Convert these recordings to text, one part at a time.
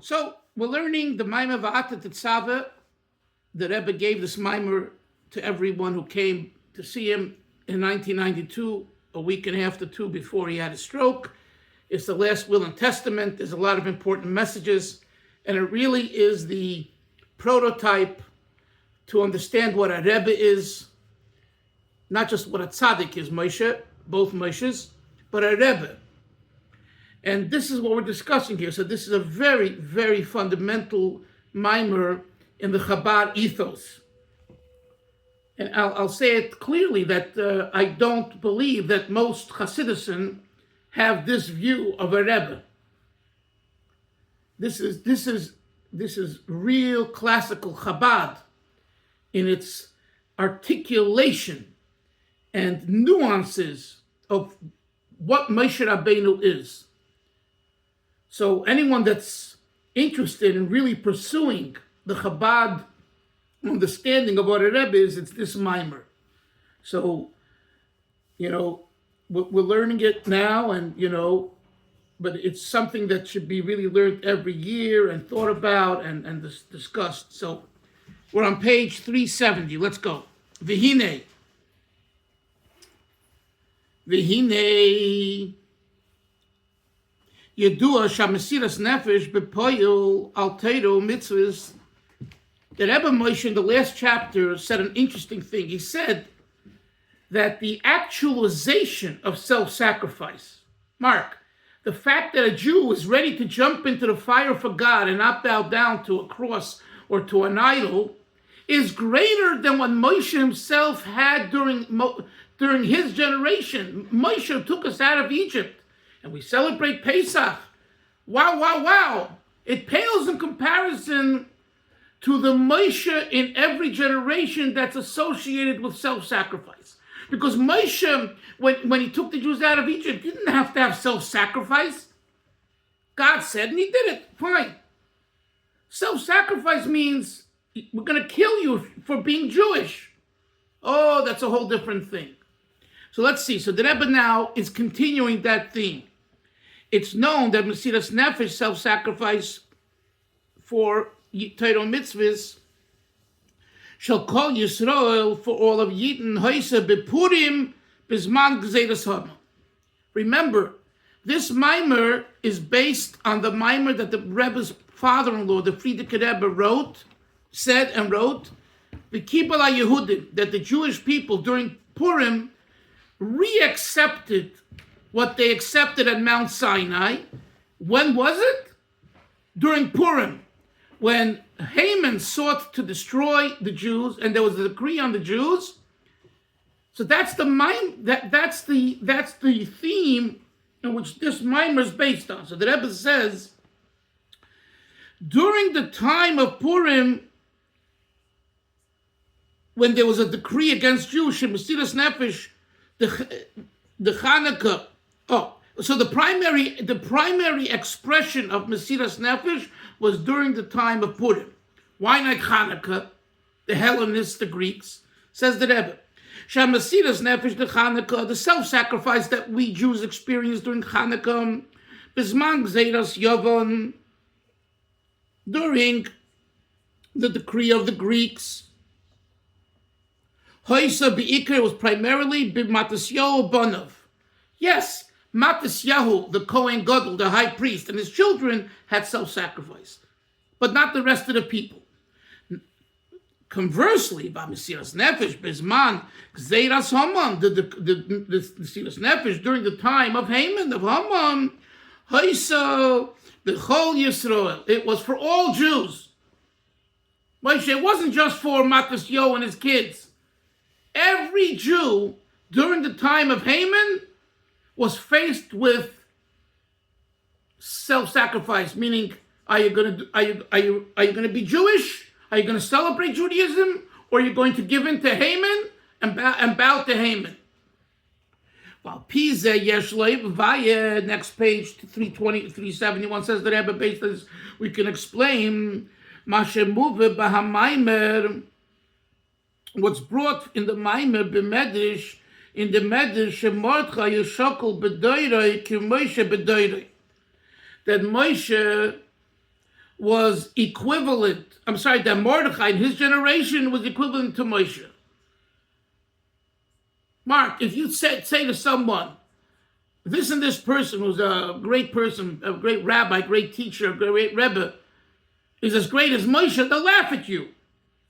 So we're learning the Maamar Vata Titzave. The Rebbe gave this Maamar to everyone who came to see him in 1992, a week and a half to two before he had a stroke. It's the last will and testament. There's a lot of important messages, and it really is the prototype to understand what a Rebbe is, not just what a tzaddik is, Moshe, both Moshes, but a Rebbe. And this is what we're discussing here. So this is a very, very fundamental Maamar in the Chabad ethos. And I'll say it clearly that I don't believe that most Hasidison have this view of a Rebbe. This is real classical Chabad in its articulation and nuances of what Moshe Rabbeinu is. So anyone that's interested in really pursuing the Chabad understanding of what a Rebbe is, it's this Maamar. So, we're learning it now, and, but it's something that should be really learned every year and thought about and discussed. So we're on page 370. Let's go. Vihine. Yedua Shamasiras Nefesh Bepoyel Altero Mitzvahs. The Rebbe Moshe in the last chapter said an interesting thing. He said that the actualization of self-sacrifice, the fact that a Jew is ready to jump into the fire for God and not bow down to a cross or to an idol, is greater than what Moshe himself had during his generation. Moshe took us out of Egypt, and we celebrate Pesach. Wow. It pales in comparison to the Moshe in every generation that's associated with self-sacrifice. Because Moshe, when he took the Jews out of Egypt, he didn't have to have self-sacrifice. God said, and he did it. Fine. Self-sacrifice means we're going to kill you for being Jewish. Oh, that's a whole different thing. So let's see. So the Rebbe now is continuing that theme. It's known that Mesiras Nefesh, self-sacrifice for Torah mitzvahs, shall call Yisrael for all of Yidden Hoysa bepurim bizman gzeiras hama. Remember, this Maamar is based on the Maamar that the Rebbe's father-in-law, the Frierdiker Rebbe, said, V'kibal HaYehudim, that the Jewish people during Purim re-accepted what they accepted at Mount Sinai. When was it? During Purim, when Haman sought to destroy the Jews, and there was a decree on the Jews. So that's the theme in which this Maamar is based on. So the Rebbe says, during the time of Purim, when there was a decree against Jews, Mesiras Nefesh, the Hanukkah. So the primary expression of Mesiras Nefesh was during the time of Purim. Why not Hanukkah? The Hellenists, the Greeks, says the Rebbe. Mesiras Nefesh, the Hanukkah, the self-sacrifice that we Jews experience during Hanukkah, Bisman Gzeiras Yavon, during the decree of the Greeks. Hoysa Be'ikr was primarily B'Matisyahu Bonov. Yes, Matisyahu, the Kohen Gadol, the high priest, and his children had self-sacrifice, but not the rest of the people. Conversely, Mesiras Nefesh, Bizman, Gzeiras Haman, the Mesiras Nefesh during the time of Haman, of Haman, Hoysa, the whole Yisrael. It was for all Jews. It wasn't just for Matisyahu and his kids. Every Jew during the time of Haman was faced with self-sacrifice, meaning, are you going to be Jewish? Are you going to celebrate Judaism, or are you going to give in to Haman and bow to Haman? While Pisa Yeshlei Vaya, next page 320 371 says the Rebbe based this, we can explain Mashemuve Bahamaimer, what's brought in the Maamar b'Medrash, in the Medrash Shemordcha Yeshokol B'Doiroi Ki Moshe B'Doiroi, that Moshe was equivalent, that Mordechai in his generation was equivalent to Moshe. Mark, if you say to someone, this and this person was a great person, a great rabbi, great teacher, a great Rebbe, is as great as Moshe, they'll laugh at you.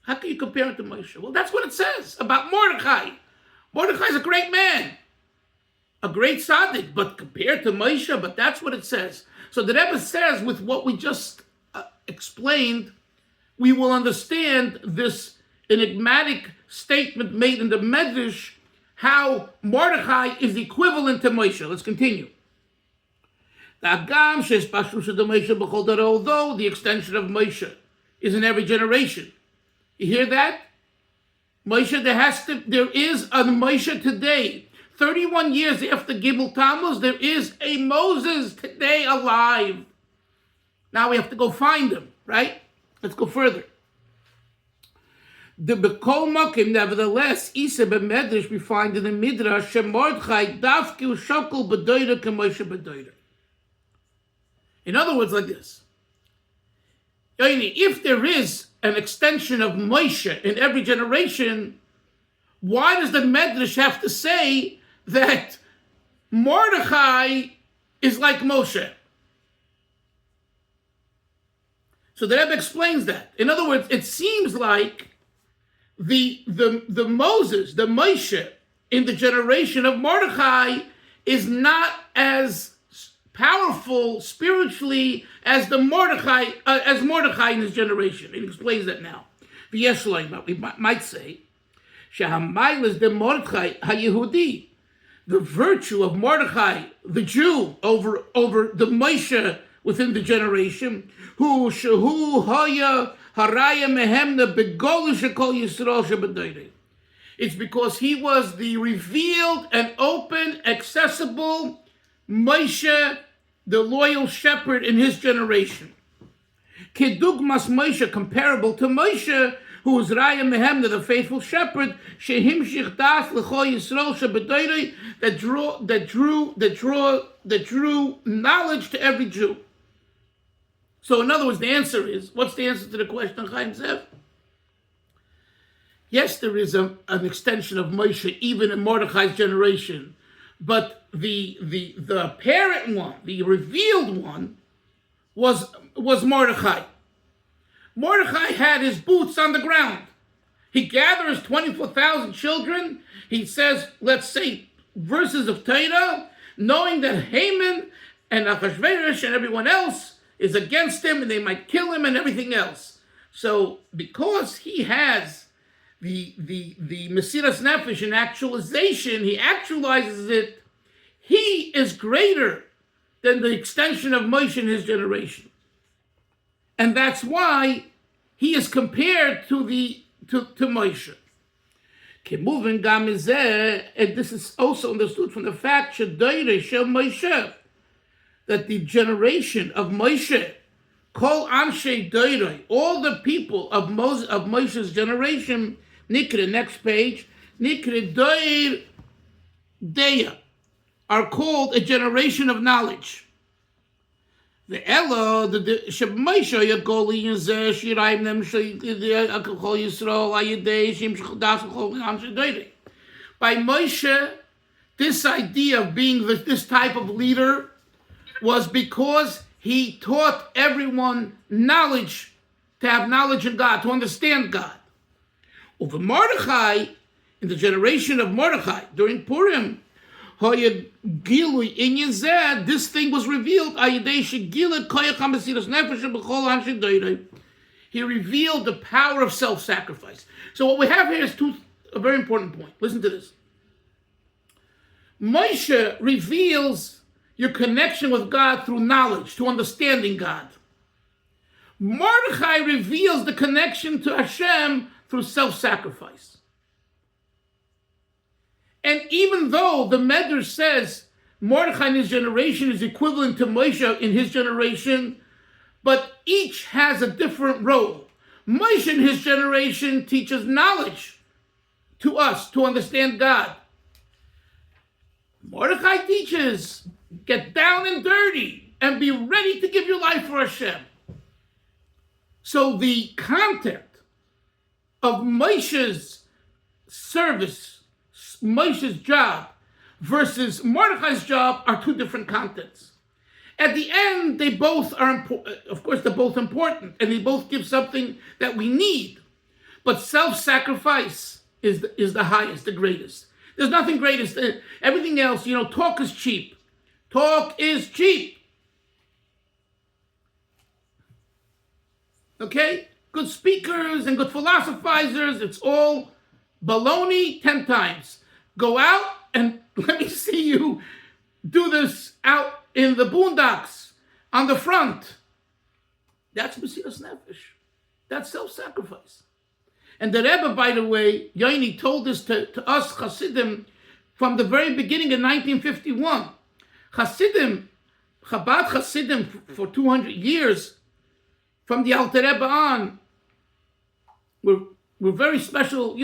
How can you compare it to Moshe? Well, that's what it says about Mordechai. Mordechai's a great man, a great tzaddik, but compared to Moshe, but that's what it says. So the Rebbe says, with what we just explained, we will understand this enigmatic statement made in the Medrash, how Mordechai is equivalent to Moshe. Let's continue. Although the extension of Moshe is in every generation. You hear that? Moshe, there is a Moshe today. 31 years after Gimel Tammuz, there is a Moses today alive. Now we have to go find him, right? Let's go further. The Bekol Mokim, nevertheless, Isa b'Medrash, we find in the Midrash, Shemordchai Dafki Ushokol B'Doyra K'Moshe B'Doyra. In other words, like this. If there is an extension of Moshe in every generation, why does the Medrash have to say that Mordechai is like Moshe? So the Rebbe explains that. In other words, it seems like the Moses, the Moshe in the generation of Mordechai is not as powerful spiritually as Mordechai in his generation. It explains that now. We might say, Shehamaylas de Mordechai HaYehudi, the virtue of Mordechai, the Jew, over the Moshe within the generation, who shehu haya haraya mehemna begolu shekol Yisrael shebedoyrei. It's because he was the revealed and open, accessible Moshe, the loyal shepherd in his generation. Kedugmas Moshe, comparable to Moshe, who was Raya Mehemna, the faithful shepherd, Shehimshich Das L'chol Yisrael shebedoyrei, that drew knowledge to every Jew. So in other words, the answer is, what's the answer to the question of Chaim Zev? Yes, there is an extension of Moshe even in Mordechai's generation, but the apparent one, the revealed one, was Mordechai. Mordechai had his boots on the ground. He gathers 24,000 children. He says, let's say, verses of Torah, knowing that Haman and Achashverosh and everyone else is against him and they might kill him and everything else. So because he has the Mesiras Nefesh in actualization, he actualizes it, he is greater than the extension of Moshe in his generation. And that's why he is compared to Moshe. And this is also understood from the fact that the generation of Moshe, Kol Anshe Doirei, all the people of Moshe's generation, Nikre, next page, Nikre Doir Deya, are called a generation of knowledge. The Elo, the Moshe Yagoli Yezeh Shiraim Nem Shekol Yisrael Ayedei Shem Shchodas Kol Anshe Doirei. By Moshe, this idea of being this type of leader was because he taught everyone knowledge, to have knowledge in God, to understand God. Over Mordechai, in the generation of Mordechai, during Purim, this thing was revealed. He revealed the power of self-sacrifice. So what we have here is a very important point. Listen to this. Moshe reveals your connection with God through knowledge, to understanding God. Mordechai reveals the connection to Hashem through self-sacrifice. And even though the Medrash says Mordechai in his generation is equivalent to Moshe in his generation, but each has a different role. Moshe in his generation teaches knowledge to us to understand God. Mordechai teaches, get down and dirty and be ready to give your life for Hashem. So the content of Moshe's service, Moshe's job, versus Mordechai's job are two different contents. At the end, they both are, of course, they're both important, and they both give something that we need. But self-sacrifice is the highest, the greatest. There's nothing greatest. Everything else, talk is cheap. Talk is cheap. Okay? Good speakers and good philosophizers, it's all baloney 10 times. Go out and let me see you do this out in the boondocks, on the front. That's Mesiras Nefesh. That's self-sacrifice. And the Rebbe, by the way, Yoini told this to us Hasidim from the very beginning in 1951. Hasidim, Chabad Hasidim for 200 years, from the Alter Rebbe on, were very special,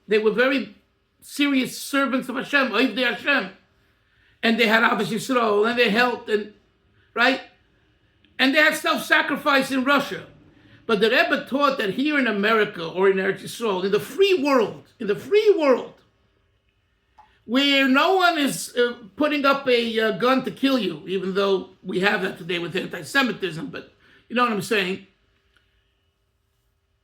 they were very serious servants of Hashem, Oivdei Hashem. And they had Avos Yisrael, and they helped, right? And they had self-sacrifice in Russia. But the Rebbe taught that here in America or in Eretz Yisrael, in the free world, where no one is putting up a gun to kill you, even though we have that today with anti-Semitism, but you know what I'm saying?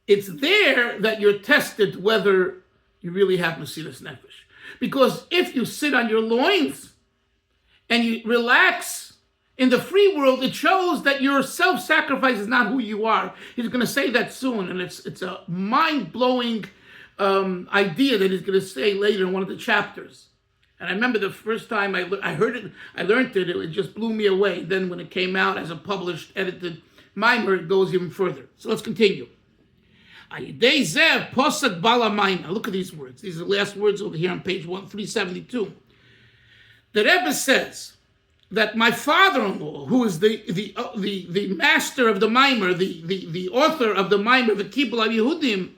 It's there that you're tested whether you really have Mesiras Nefesh. Because if you sit on your loins and you relax in the free world, it shows that your self-sacrifice is not who you are. He's going to say that soon, and it's a mind-blowing idea that he's going to say later in one of the chapters. And I remember the first time I learned it, it just blew me away. Then when it came out as a published, edited Maamar, it goes even further. So let's continue. Look at these words. These are the last words over here on page 372. The Rebbe says that my father-in-law, who is the master of the Maamar, the author of the Maamar, the Kibbul HaYehudim,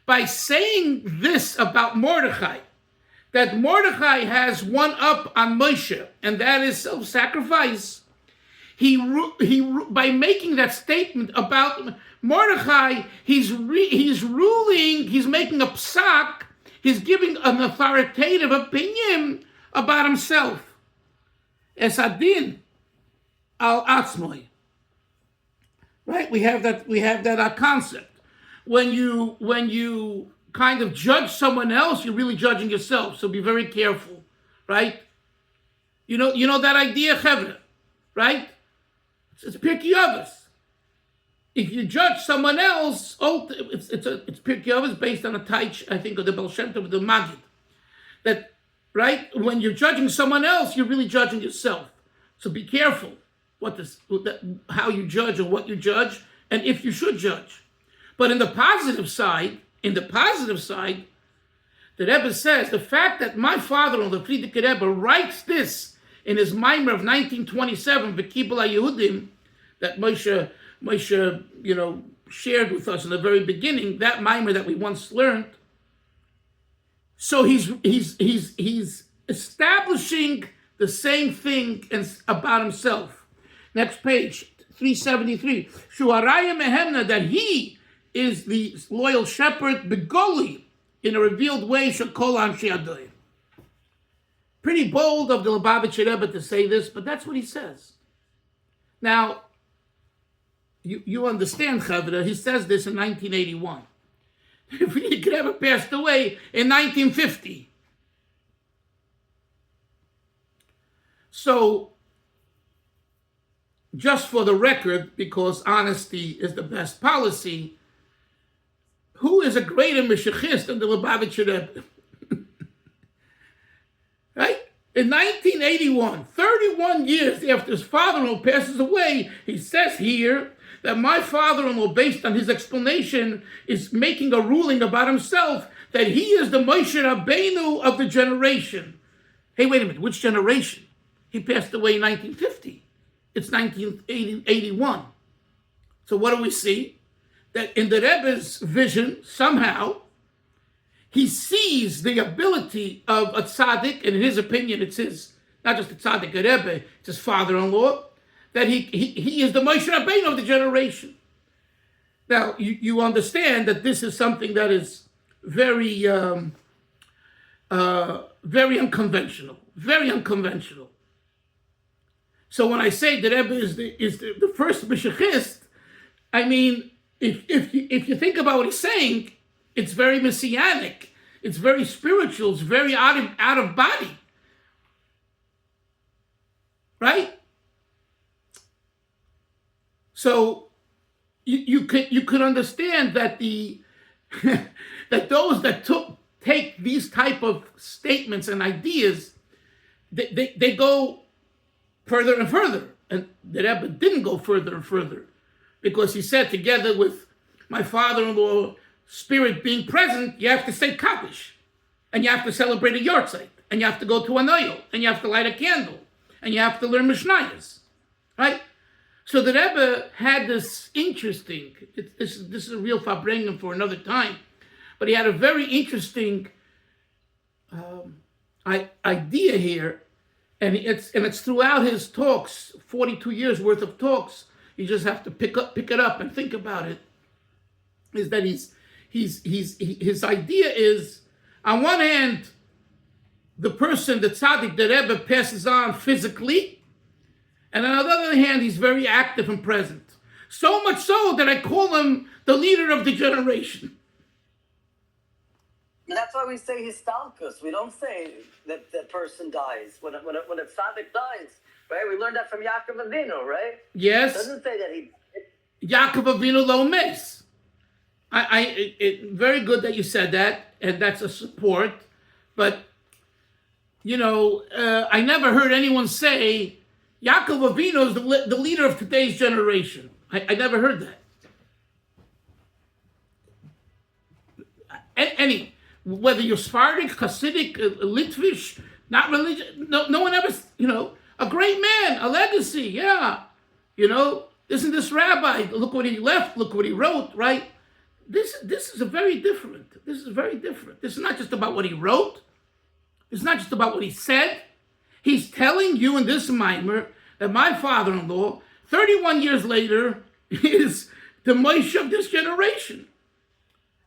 by saying this about Mordechai, that Mordechai has one up on Moshe, and that is self-sacrifice, by making that statement about Mordechai, he's ruling, he's making a psak, he's giving an authoritative opinion about himself. Esadin al atzmoi. Right? We have that concept. When you kind of judge someone else, you're really judging yourself. So be very careful, right? You know that idea, Chevra, right? It's Pirkei Avos. If you judge someone else, it's Pirkei Avos based on a taich, I think, of the Baal Shem Tov, of the Magid. That, right? When you're judging someone else, you're really judging yourself. So be careful how you judge and what you judge, and if you should judge. But in the positive side, the Rebbe says the fact that my father-in-law, the Frierdiker Rebbe, writes this in his Maamar of 1927, the Kibbul HaYehudim, that Moshe, shared with us in the very beginning, that Maamar that we once learned. So he's establishing the same thing about himself. Next page, 373. Shuaraya mehemna, that he is the loyal shepherd, begoli, in a revealed way, shakol anshe adoy. Pretty bold of the Lubavitcher Rebbe to say this, but that's what he says. Now, you understand, Chavra, he says this in 1981. Frierdiker Rebbe passed away in 1950. So, just for the record, because honesty is the best policy, who is a greater Meshechist than the Lubavitcher Rebbe? Right? In 1981, 31 years after his father-in-law passes away, he says here that my father-in-law, based on his explanation, is making a ruling about himself that he is the Moshe Rabbeinu of the generation. Hey, wait a minute, which generation? He passed away in 1950. It's 1981. So what do we see? That in the Rebbe's vision, somehow, he sees the ability of a tzaddik, and in his opinion, it's his, not just a tzaddik, a Rebbe, it's his father-in-law, that he is the Moshe Rabbeinu of the generation. Now, you understand that this is something that is very, very unconventional. Very unconventional. So when I say that Rebbe is the first Meshachist, I mean, if you think about what he's saying, it's very messianic. It's very spiritual. It's very out of body. Right? So you could understand that that those that take these type of statements and ideas, they go further and further. And the Rebbe didn't go further and further, because he said, together with my father-in-law spirit being present, you have to say Kaddish, and you have to celebrate a yahrzeit, and you have to go to an oil, and you have to light a candle, and you have to learn Mishnayos, right? So the Rebbe had this interesting, this is a real farbrengen for another time, but he had a very interesting idea here, and it's throughout his talks, 42 years worth of talks. You just have to pick it up and think about it. Is that his idea is, on one hand, the person, the tzaddik, the Rebbe passes on physically, and on the other hand, he's very active and present. So much so that I call him the leader of the generation. That's why we say histalkus. We don't say that the person dies. When a tzaddik dies, right? We learned that from Yaakov Avinu, right? Yes. It doesn't say that he... Yaakov Avinu lo mes. Very good that you said that, and that's a support. But, I never heard anyone say, Yaakov Avinu is the leader of today's generation. I never heard that. Whether you're Sephardic, Hasidic, Litvish, not religious, no one ever, a great man, a legacy, yeah. Isn't this rabbi, look what he left, look what he wrote, right? This is very different. This is very different. This is not just about what he wrote. It's not just about what he said. He's telling you in this Maamar that my father-in-law, 31 years later, is the Moshe of this generation.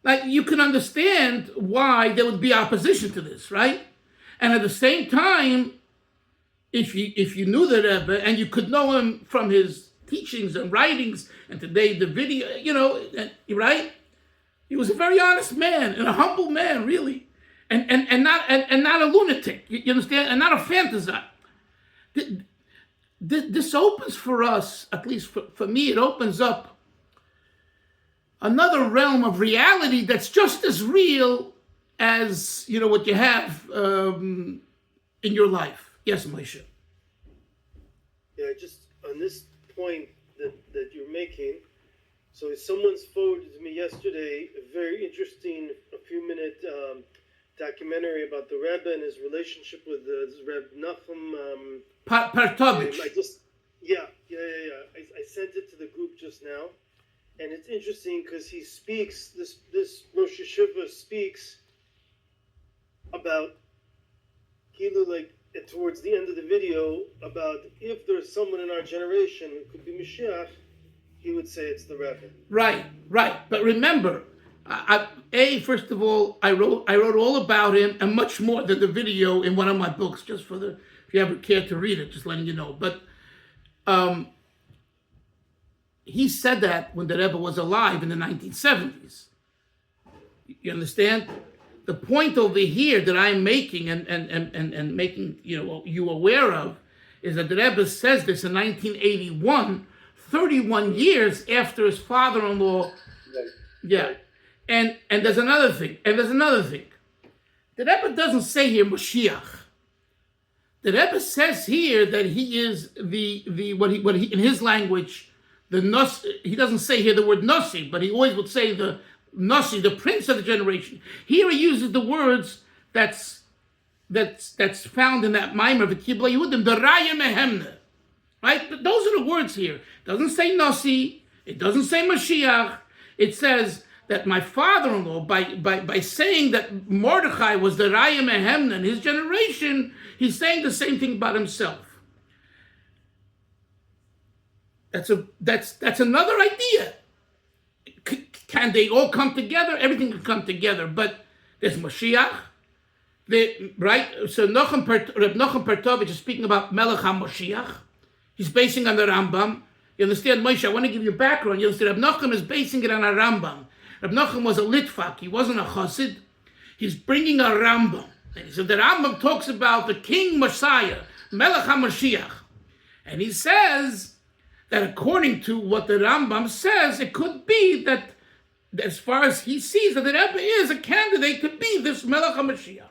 Like, you can understand why there would be opposition to this, right? And at the same time, if you knew the Rebbe and you could know him from his teachings and writings, and today the video, right? He was a very honest man and a humble man, really, and not a lunatic. You understand? And not a fantazite. This opens for us, at least for me, it opens up another realm of reality that's just as real as what you have in your life. Yes, Moshe. Yeah, just on this point that you're making. So someone's forwarded to me yesterday a very interesting, a few-minute documentary about the Rebbe and his relationship with Rebbe Nachum Partovich. I sent it to the group just now. And it's interesting because he speaks, this Rosh Hashiva speaks about, towards the end of the video, about if there's someone in our generation who could be Mashiach, he would say it's the Rebbe. Right. But remember, first of all, I wrote all about him and much more than the video in one of my books, just if you ever care to read it, just letting you know. But he said that when the Rebbe was alive in the 1970s. You understand? The point over here that I'm making and making you aware of is that the Rebbe says this in 1981, 31 years after his father-in-law. Yeah. And there's another thing. The Rebbe doesn't say here Mashiach. The Rebbe says here that he is what he in his language, the Nasi. He doesn't say here the word Nasi, but he always would say the Nasi, the prince of the generation. Here he uses the words that's found in that Maamar of the Kibla Yehudim, the Raya Mehemna. Right? Those are the words here. It doesn't say Nasi. It doesn't say Mashiach. It says that my father-in-law, by saying that Mordechai was the Raya Mehemna in his generation, he's saying the same thing about himself. That's another idea. can they all come together? Everything can come together, but there's Mashiach, right? So Reb Nochem Pertovich is speaking about Melech HaMoshiach. He's basing on the Rambam. You understand, Moshe? I want to give you background. You understand, Reb Nochem is basing it on a Rambam. Reb Nochem was a Litvak. He wasn't a Chassid. He's bringing a Rambam. So the Rambam talks about the King Messiah, Melech HaMoshiach. And he says that according to what the Rambam says, it could be that as far as he sees, that the Rebbe is a candidate to be this Melech HaMashiach.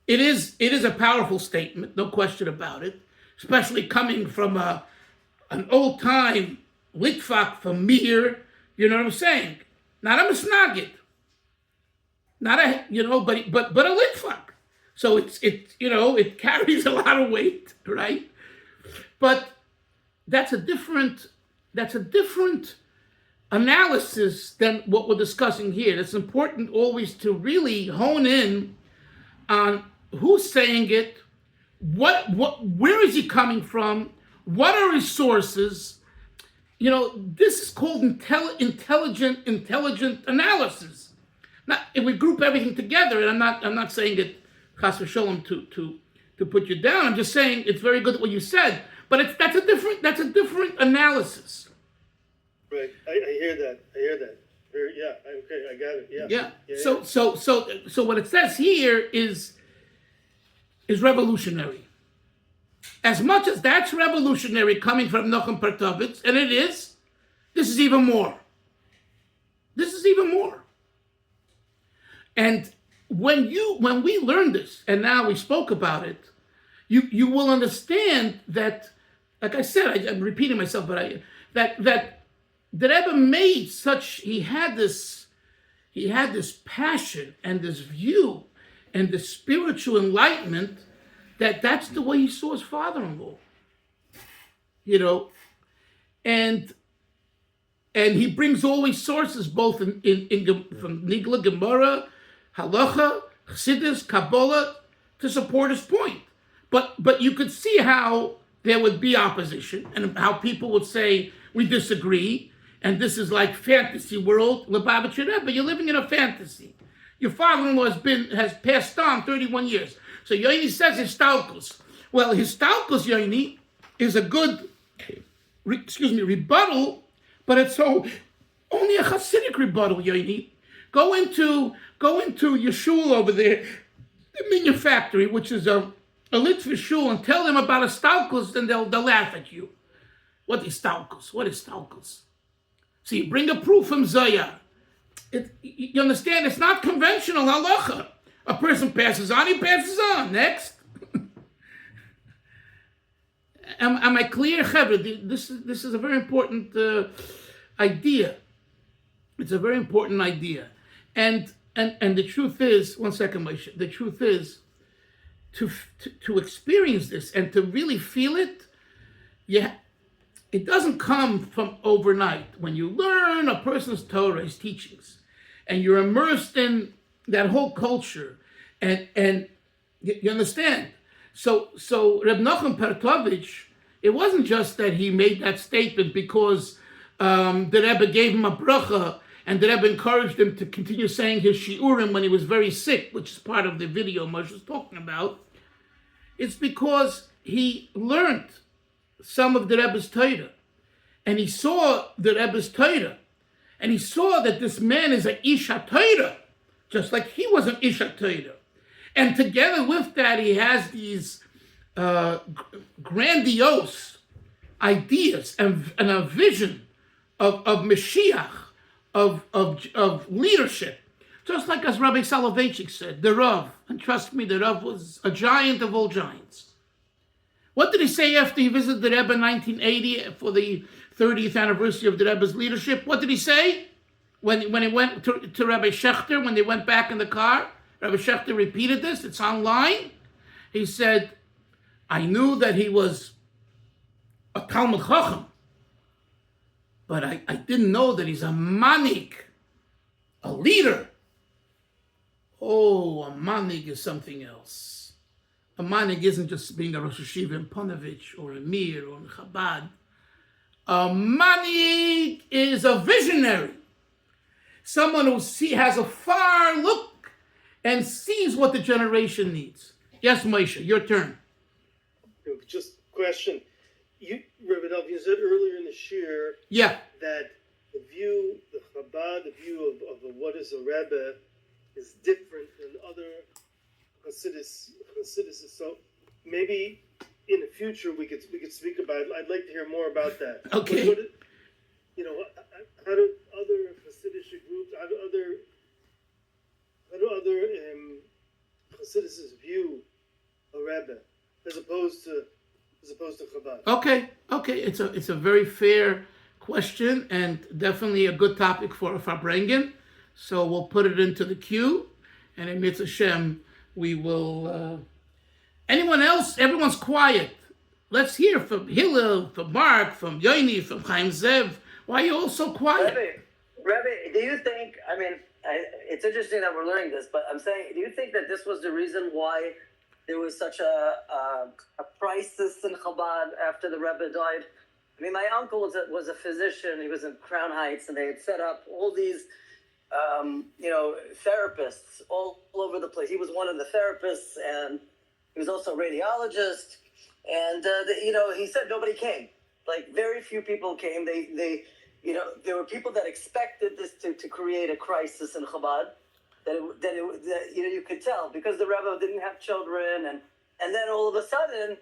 It is a powerful statement, no question about it, especially coming from an old-time Litvak from Mir, you know what I'm saying? Not a Misnagid. Not a, but a Litvak. So it carries a lot of weight, right? But that's a different analysis than what we're discussing here. It's important always to really hone in on who's saying it, where is he coming from, what are his sources. This is called intelligent analysis. Now, if we group everything together, and I'm not saying it, Chas v'sholom, to put you down. I'm just saying it's very good what you said, but that's a different analysis. Right, I hear that. Yeah, okay, I got it. Yeah. So what it says here is revolutionary. As much as that's revolutionary coming from Nochem Pertovitz, and it is, this is even more. And when we learn this, and now we spoke about it, you will understand that, like I said, I'm repeating myself, but that the Rebbe made such, he had this passion and this view and the spiritual enlightenment that's the way he saw his father-in-law, and he brings all these sources, both from Nigla, Gemara, Halacha, Chassidus, Kabbalah, to support his point. But you could see how there would be opposition and how people would say, we disagree, and this is like fantasy world, Lubavitch Rebbe, you're living in a fantasy. Your father-in-law has passed on 31 years. So Yoini says Histalkus. Well, Histalkus, Yoini, is a good, rebuttal, but it's only a Hasidic rebuttal, Yoini. Go into your shul over there, the Minya factory, which is a Litva shul, and tell them about a Histalkus, and they'll laugh at you. What is Histalkus? So you bring a proof from Zoya. You understand? It's not conventional halacha. A person passes on, he passes on. Next. Am I clear, Chevra? This is a very important idea. It's a very important idea. And the truth is, one second, Moshe. The truth is, to experience this and to really feel it, it doesn't come from overnight. When you learn a person's Torah, his teachings, and you're immersed in that whole culture, and you understand. So Reb Nochem Pertovich, it wasn't just that he made that statement because the Rebbe gave him a bracha, and the Rebbe encouraged him to continue saying his shiurim when he was very sick, which is part of the video Moshe was talking about. It's because he learned some of the Rebbe's Torah, and he saw the Rebbe's Torah, and he saw that this man is an Isha Torah, just like he was an Isha Torah. And together with that, he has these grandiose ideas and a vision of Mashiach, of leadership. Just like as Rabbi Soloveitchik said, the Rav, and trust me, the Rav was a giant of all giants. What did he say after he visited the Rebbe in 1980 for the 30th anniversary of the Rebbe's leadership? What did he say? When he went to Rabbi Schechter, when they went back in the car, Rabbi Schechter repeated this, it's online. He said, I knew that he was a Talmud Chacham, but I didn't know that he's a manik, a leader. Oh, a manik is something else. A manik isn't just being a Rosh Hashiva in Ponevezh or a Mir or in Chabad. A manik is a visionary, someone who has a far look and sees what the generation needs. Yes, Moshe, your turn. Just question. Rebbe Dalfin, you said earlier in the shir Yeah. that the Chabad, the view of what is a Rebbe is different than other Hasidus. So maybe in the future we could speak about it. I'd like to hear more about that. Okay. How do other Hasidic groups, how do other Hasidus view a Rebbe as opposed to Chabad? Okay. It's a very fair question and definitely a good topic for a Farbrengen. So we'll put it into the queue, and in Mitzvah Shem we will. Anyone else? Everyone's quiet. Let's hear from Hillel, from Mark, from Yoni, from Chaim Zev. Why are you all so quiet? Rebbe, do you think? I mean, it's interesting that we're learning this, but I'm saying, do you think that this was the reason why there was such a crisis in Chabad after the Rebbe died? I mean, my uncle was a physician. He was in Crown Heights, and they had set up all these, therapists all over the place. He was one of the therapists, and he was also a radiologist. And he said nobody came. Like, very few people came. There were people that expected this to create a crisis in Chabad. That you could tell, because the Rebbe didn't have children, and then all of a sudden,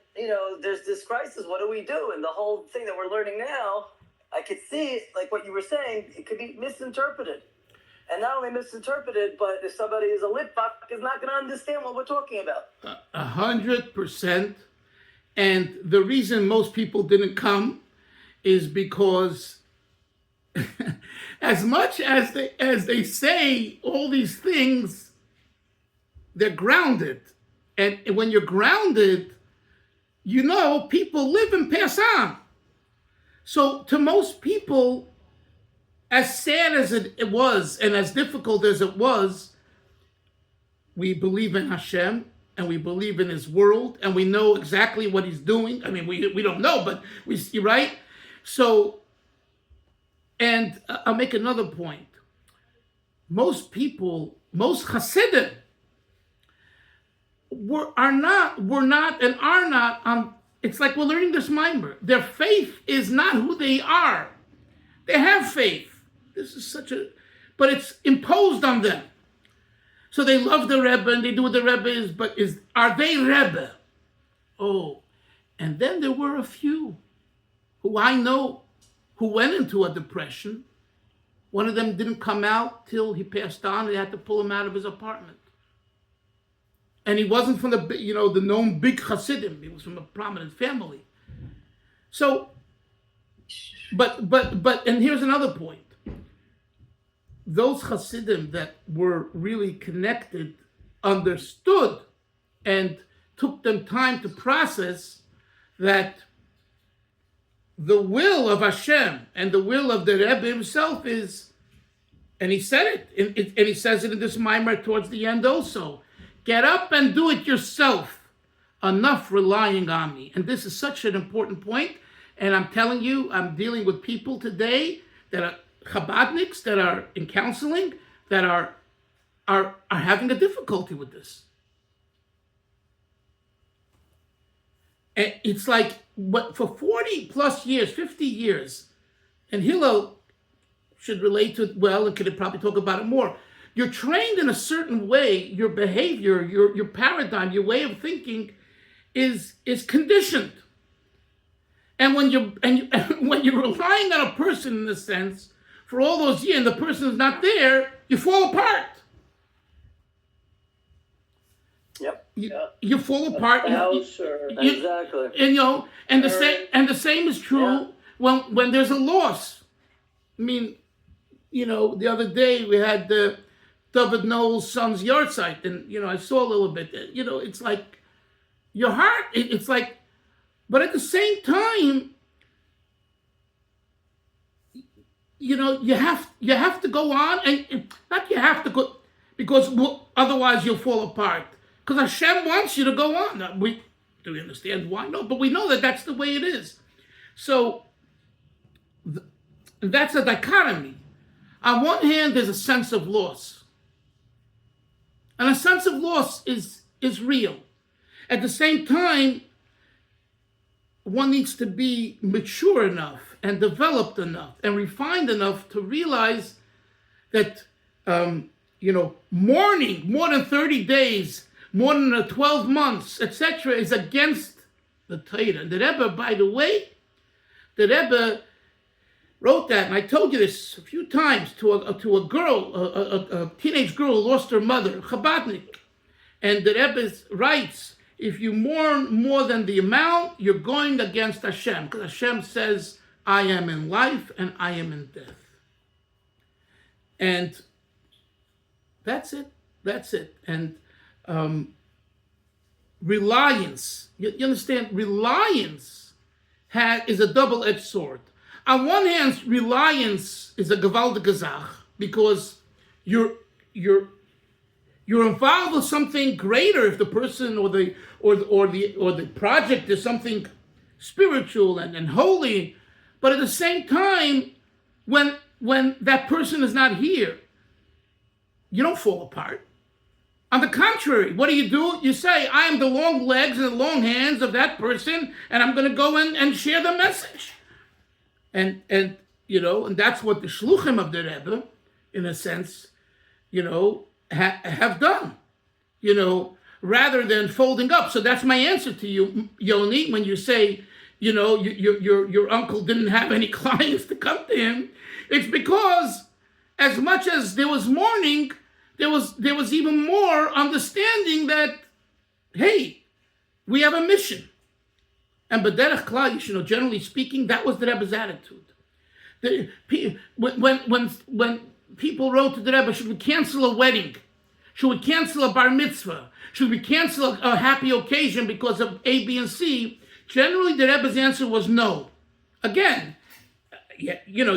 there's this crisis. What do we do? And the whole thing that we're learning now, I could see, like what you were saying, it could be misinterpreted. And not only misinterpreted, but if somebody is a litfuck, is not going to understand what we're talking about. 100%. And the reason most people didn't come is because as much as they say all these things, they're grounded. And when you're grounded, people live and pass on. So to most people, as sad as it was and as difficult as it was, we believe in Hashem and we believe in His world and we know exactly what He's doing. I mean, we don't know, but we see, right? So, and I'll make another point. Most Hasidim were not on. It's like we're learning this Maamar. Their faith is not who they are. They have faith. This is but it's imposed on them. So they love the Rebbe and they do what the Rebbe is, but are they Rebbe? Oh, and then there were a few who I know who went into a depression. One of them didn't come out till he passed on. They had to pull him out of his apartment. And he wasn't from the known big Hasidim. He was from a prominent family. So, but, and here's another point. Those Hasidim that were really connected, understood, and took them time to process that the will of Hashem and the will of the Rebbe himself is, and he said it, and he says it in this Maamar towards the end also, get up and do it yourself, enough relying on me. And this is such an important point, and I'm telling you, I'm dealing with people today that are Chabadniks, that are in counseling, that are having a difficulty with this. And it's like, what, for 40 plus years, 50 years, and Hillel should relate to it well and could probably talk about it more. You're trained in a certain way, your behavior, your paradigm, your way of thinking is conditioned. And when you're relying on a person in a sense for all those years and the person is not there, you fall apart. Yep. You fall apart. Exactly. And the same is true when there's a loss. I mean, the other day we had David Noel's son's yard site, and I saw a little bit. It's like your heart. It's like, but at the same time, you have to go on, and not you have to go because otherwise you'll fall apart. Because Hashem wants you to go on. Do we understand why? No, but we know that that's the way it is. So And that's a dichotomy. On one hand, there's a sense of loss. And a sense of loss is real. At the same time, one needs to be mature enough and developed enough and refined enough to realize that, mourning more than 30 days, more than 12 months, etc., is against the Torah. And the Rebbe, by the way, wrote that, and I told you this a few times, to a girl, a teenage girl who lost her mother, Chabadnik. And the Rebbe writes, if you mourn more than the amount, you're going against Hashem, because Hashem says, I am in life and I am in death. And that's it. And reliance, you understand, reliance is a double-edged sword. On one hand, reliance is a gewaltige Sach, because you're involved with something greater if the person or the project is something spiritual and holy. But at the same time, when that person is not here, you don't fall apart. On the contrary, what do? You say, I am the long legs and the long hands of that person, and I'm going to go in and share the message. And that's what the shluchim of the Rebbe, in a sense, have done, rather than folding up. So that's my answer to you, Yoni, when you say, your uncle didn't have any clients to come to him. It's because as much as there was mourning, there was even more understanding that, hey, we have a mission. And b'derech klal, generally speaking, that was the Rebbe's attitude. When people wrote to the Rebbe, should we cancel a wedding? Should we cancel a bar mitzvah? Should we cancel a happy occasion because of A, B, and C? Generally, the Rebbe's answer was no. Again, you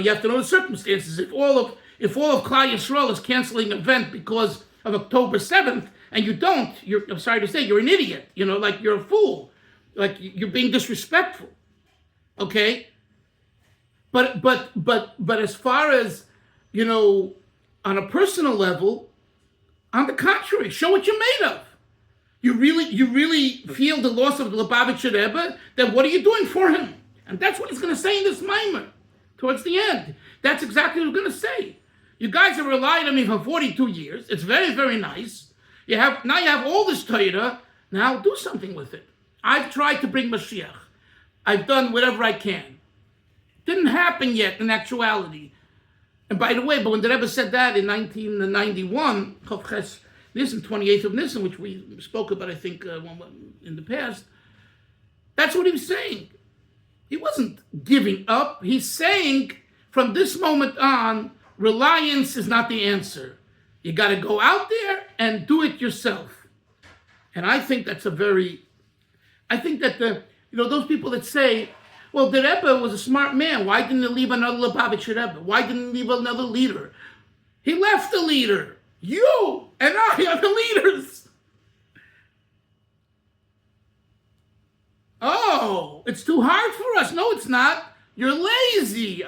have to know the circumstances. If all of Klal Yisrael is canceling an event because of October 7th, and you don't, I'm sorry to say, you're an idiot. Like you're a fool. Like you're being disrespectful. Okay? But as far as, on a personal level, on the contrary, show what you're made of. You really feel the loss of the Lubavitcher Rebbe, then what are you doing for him? And that's what he's going to say in this Maamar, towards the end. That's exactly what he's going to say. You guys have relied on me for 42 years. It's very, very nice. Now you have all this Torah. Now do something with it. I've tried to bring Mashiach. I've done whatever I can. Didn't happen yet in actuality. And by the way, but when the Rebbe said that in 1991, Nisan, 28th of Nisan, which we spoke about, I think, in the past, that's what he was saying. He wasn't giving up. He's saying, from this moment on, reliance is not the answer. You got to go out there and do it yourself. And I think that's those people that say, well, the Rebbe was a smart man. Why didn't he leave another Lubavitcher Rebbe? Why didn't he leave another leader? He left the leader. You and I are the leaders. Oh, it's too hard for us. No, it's not. You're lazy.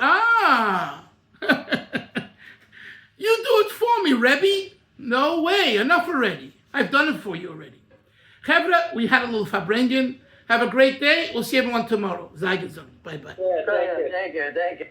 You do it for me, Rebbe. No way. Enough already. I've done it for you already. Chevra, we had a little Fabrengen. Have a great day. We'll see everyone tomorrow. Zay gesund. Bye-bye. Yeah, thank you.